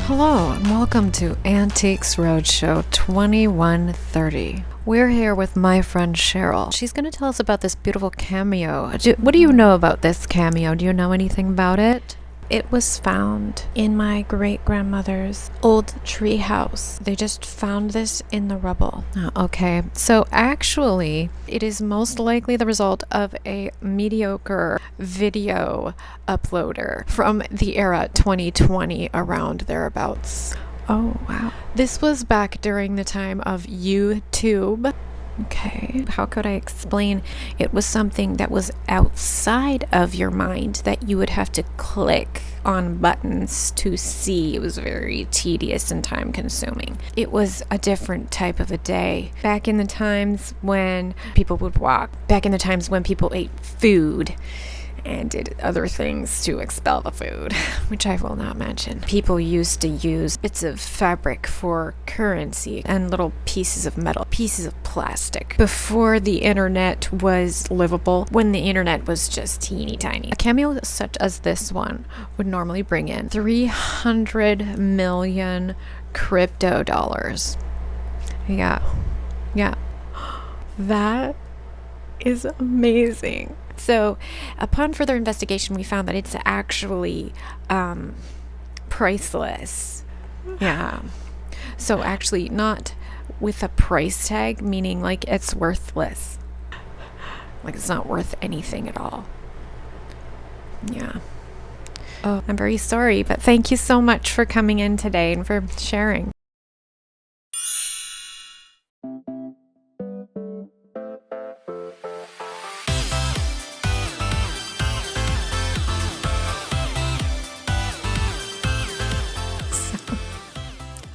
Hello and welcome to Antiques Roadshow 2130. We're here with my friend Cheryl. She's going to tell us about this beautiful cameo. What do you know about this cameo? Do you know anything about it? It was found in my great-grandmother's old tree house. They just found this in the rubble. Oh, okay. So actually, it is most likely the result of a mediocre video uploader from the era 2020, around thereabouts. Oh, wow. This was back during the time of YouTube. Okay. How could I explain? It was something that was outside of your mind that you would have to click on buttons to see. It was very tedious and time consuming. It was a different type of a day. Back in the times when people would walk, back in the times when people ate food and did other things to expel the food, which I will not mention. People used to use bits of fabric for currency and little pieces of metal, pieces of plastic. Before the internet was livable, when the internet was just teeny tiny. A cameo such as this one would normally bring in 300 million crypto dollars. Yeah. That is amazing. So, upon further investigation, we found that it's actually priceless. Yeah. So, actually, not with a price tag, meaning like it's worthless. Like it's not worth anything at all. Yeah. Oh, I'm very sorry, but thank you so much for coming in today and for sharing.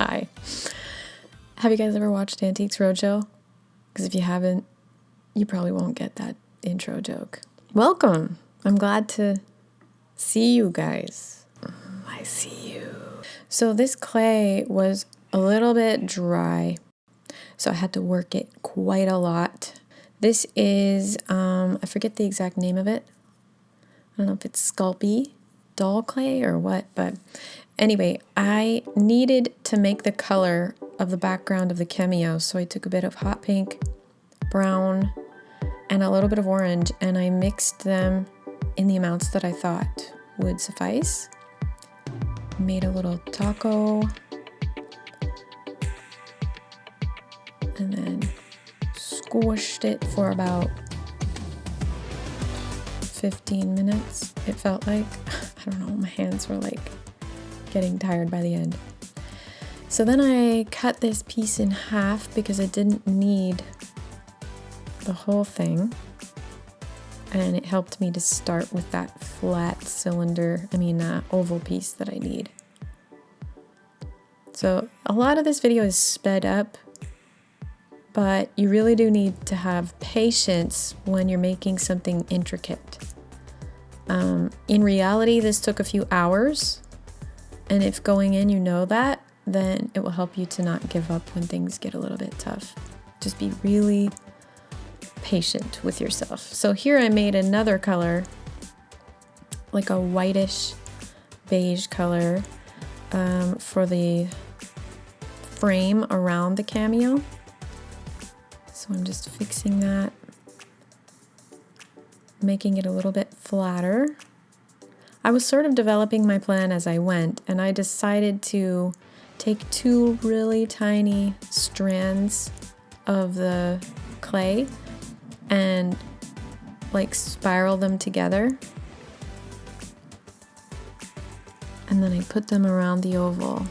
Hi. Have you guys ever watched Antiques Roadshow? Because if you haven't, you probably won't get that intro joke. Welcome. I'm glad to see you guys. I see you. So this clay was a little bit dry, so I had to work it quite a lot. This is, I forget the exact name of it. I don't know if it's Sculpey doll clay or what, but anyway, I needed to make the color of the background of the cameo, so I took a bit of hot pink, brown, and a little bit of orange, and I mixed them in the amounts that I thought would suffice. Made a little taco, and then squished it for about 15 minutes, it felt like. I don't know, my hands were like getting tired by the end. So then I cut this piece in half because I didn't need the whole thing. And it helped me to start with that flat oval piece that I need. So a lot of this video is sped up, but you really do need to have patience when you're making something intricate. In reality, this took a few hours, and if going in you know that, then it will help you to not give up when things get a little bit tough. Just be really patient with yourself. So here I made another color, like a whitish beige color, for the frame around the cameo. So I'm just fixing that, making it a little bit flatter. I was sort of developing my plan as I went, and I decided to take two really tiny strands of the clay and like spiral them together. And then I put them around the oval.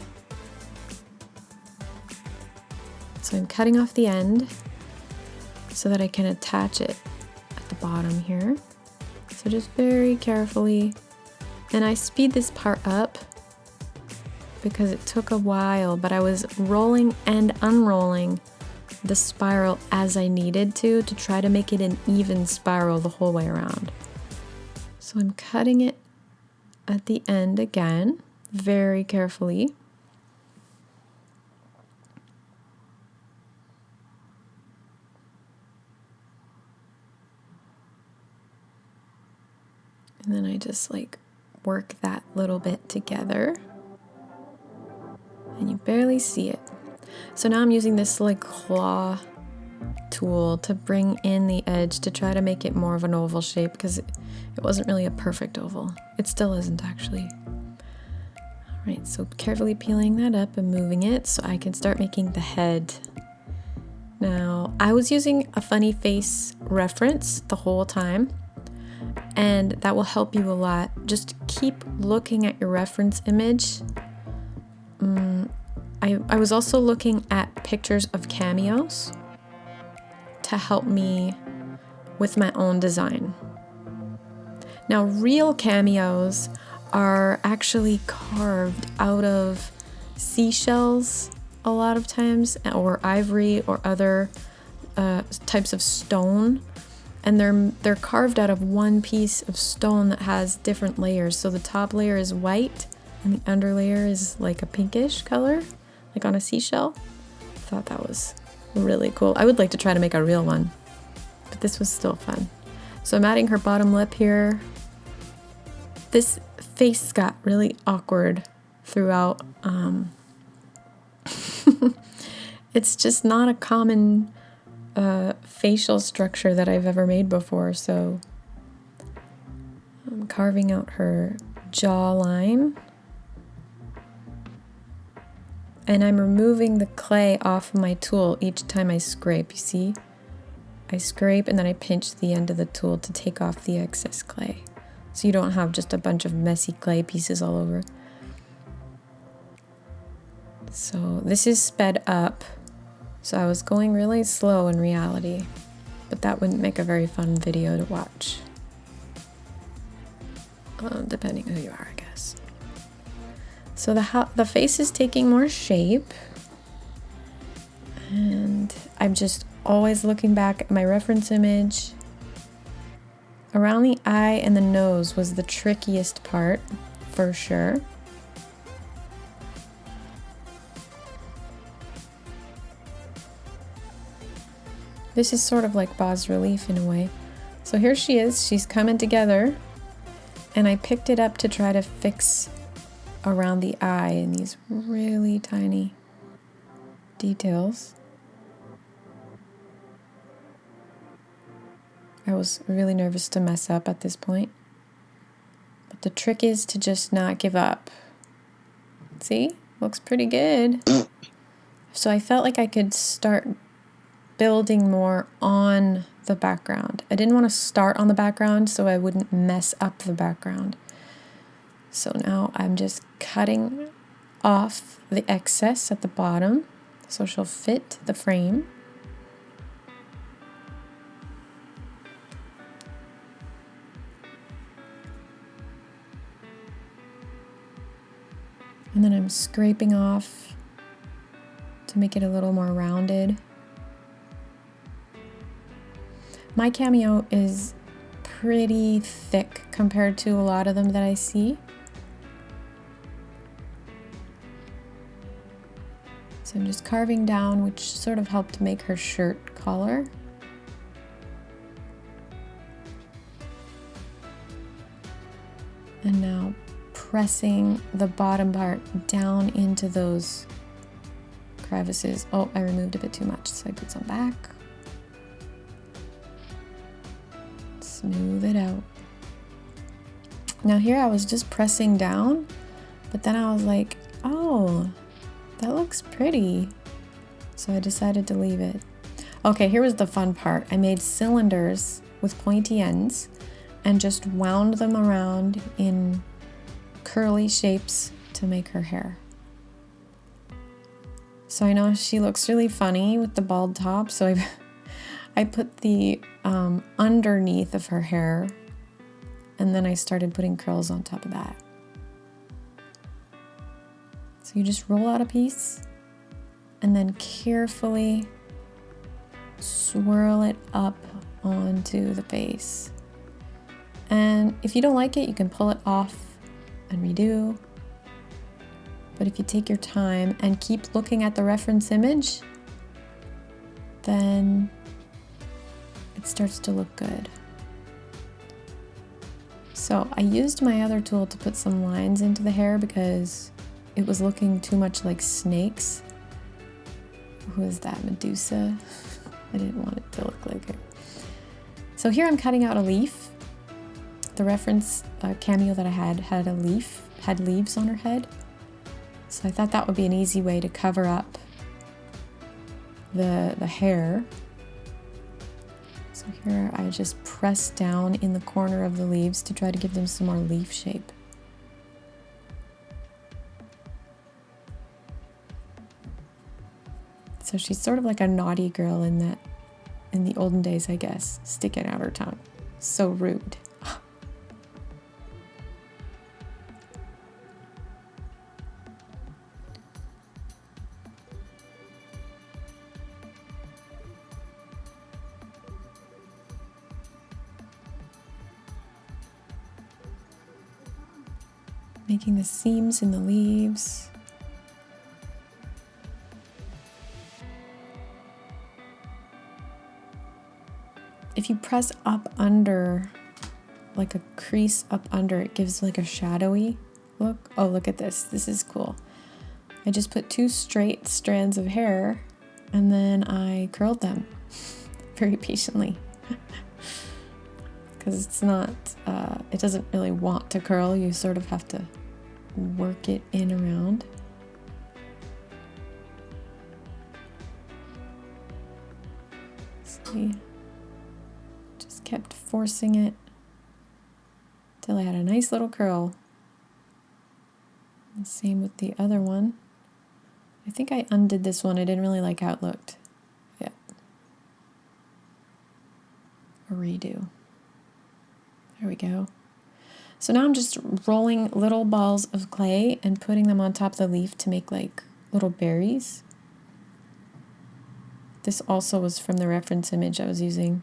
So I'm cutting off the end so that I can attach it at the bottom here. So just very carefully. And I speed this part up because it took a while, but I was rolling and unrolling the spiral as I needed to try to make it an even spiral the whole way around. So I'm cutting it at the end again, very carefully. And then I just like work that little bit together. and you barely see it. So now I'm using this like claw tool to bring in the edge to try to make it more of an oval shape, because it wasn't really a perfect oval. It still isn't actually. All right, so carefully peeling that up and moving it so I can start making the head. Now, I was using a funny face reference the whole time, and that will help you a lot. Just keep looking at your reference image. I was also looking at pictures of cameos to help me with my own design. Now, real cameos are actually carved out of seashells a lot of times, or ivory, or other types of stone, and they're carved out of one piece of stone that has different layers. So the top layer is white and the under layer is like a pinkish color, like on a seashell. I thought that was really cool. I would like to try to make a real one, but this was still fun. So I'm adding her bottom lip here. This face got really awkward throughout. It's just not a common facial structure that I've ever made before, so I'm carving out her jawline. And I'm removing the clay off of my tool each time I scrape. You see? I scrape and then I pinch the end of the tool to take off the excess clay, so you don't have just a bunch of messy clay pieces all over. So this is sped up. So I was going really slow in reality, but that wouldn't make a very fun video to watch. Depending who you are, I guess. So the face is taking more shape, and I'm just always looking back at my reference image. Around the eye and the nose was the trickiest part, for sure. This is sort of like bas relief in a way. So here she is, she's coming together, and I picked it up to try to fix around the eye in these really tiny details. I was really nervous to mess up at this point, but the trick is to just not give up. See, looks pretty good. So I felt like I could start building more on the background. I didn't want to start on the background so I wouldn't mess up the background. So now I'm just cutting off the excess at the bottom so she'll fit the frame. And then I'm scraping off to make it a little more rounded. My Cameo is pretty thick compared to a lot of them that I see. So I'm just carving down, which sort of helped make her shirt collar. And now pressing the bottom part down into those crevices. Oh, I removed a bit too much, so I put some back. Smooth it out. Now here I was just pressing down, but then I was like, oh, that looks pretty. So I decided to leave it. Okay, here was the fun part. I made cylinders with pointy ends and just wound them around in curly shapes to make her hair. So I know she looks really funny with the bald top, so I put the underneath of her hair, and then I started putting curls on top of that. So you just roll out a piece and then carefully swirl it up onto the face. And if you don't like it, you can pull it off and redo. But if you take your time and keep looking at the reference image, then it starts to look good. So I used my other tool to put some lines into the hair because it was looking too much like snakes. Who is that? Medusa? I didn't want it to look like her. So here I'm cutting out a leaf. The reference cameo that I had a leaf, had leaves on her head. So I thought that would be an easy way to cover up the hair. So here I just press down in the corner of the leaves to try to give them some more leaf shape. So she's sort of like a naughty girl in that, in the olden days, I guess, sticking out her tongue. So rude. Making the seams in the leaves. If you press up under, like a crease up under, it gives like a shadowy look. Oh, look at this. This is cool. I just put 2 straight strands of hair and then I curled them very patiently. Because it's not, it doesn't really want to curl. You sort of have to work it in around. See, just kept forcing it till I had a nice little curl. And same with the other one. I think I undid this one. I didn't really like how it looked. Yeah. A redo. There we go. So now I'm just rolling little balls of clay and putting them on top of the leaf to make like little berries. This also was from the reference image I was using.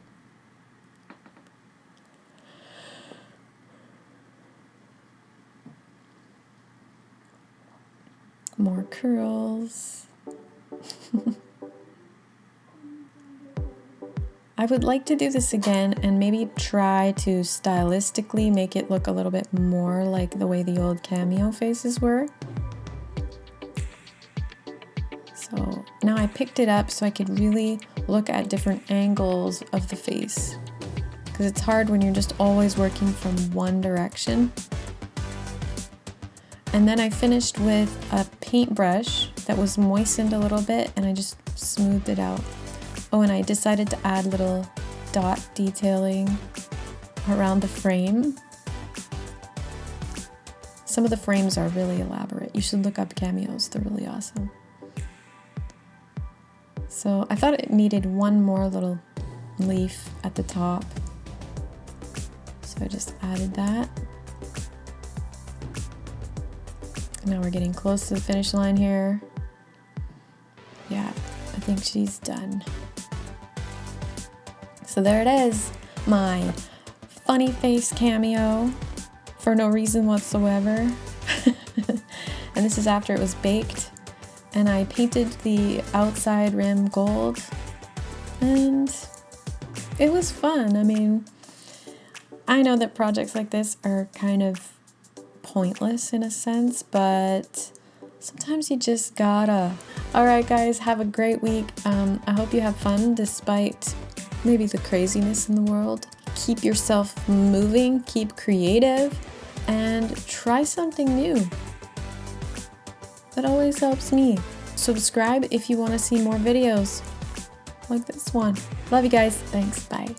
More curls. I would like to do this again and maybe try to stylistically make it look a little bit more like the way the old Cameo faces were. So now I picked it up so I could really look at different angles of the face, because it's hard when you're just always working from one direction. And then I finished with a paintbrush that was moistened a little bit and I just smoothed it out. Oh, and I decided to add little dot detailing around the frame. Some of the frames are really elaborate. You should look up Cameos, they're really awesome. So I thought it needed one more little leaf at the top. So I just added that. Now we're getting close to the finish line here. Yeah, I think she's done. So there it is, my funny face cameo for no reason whatsoever. And this is after it was baked. And I painted the outside rim gold. And it was fun. I mean, I know that projects like this are kind of pointless in a sense, but sometimes you just gotta. All right, guys, have a great week. I hope you have fun despite maybe the craziness in the world. Keep yourself moving, keep creative, and try something new. That always helps me. Subscribe if you want to see more videos like this one. Love you guys. Thanks. Bye.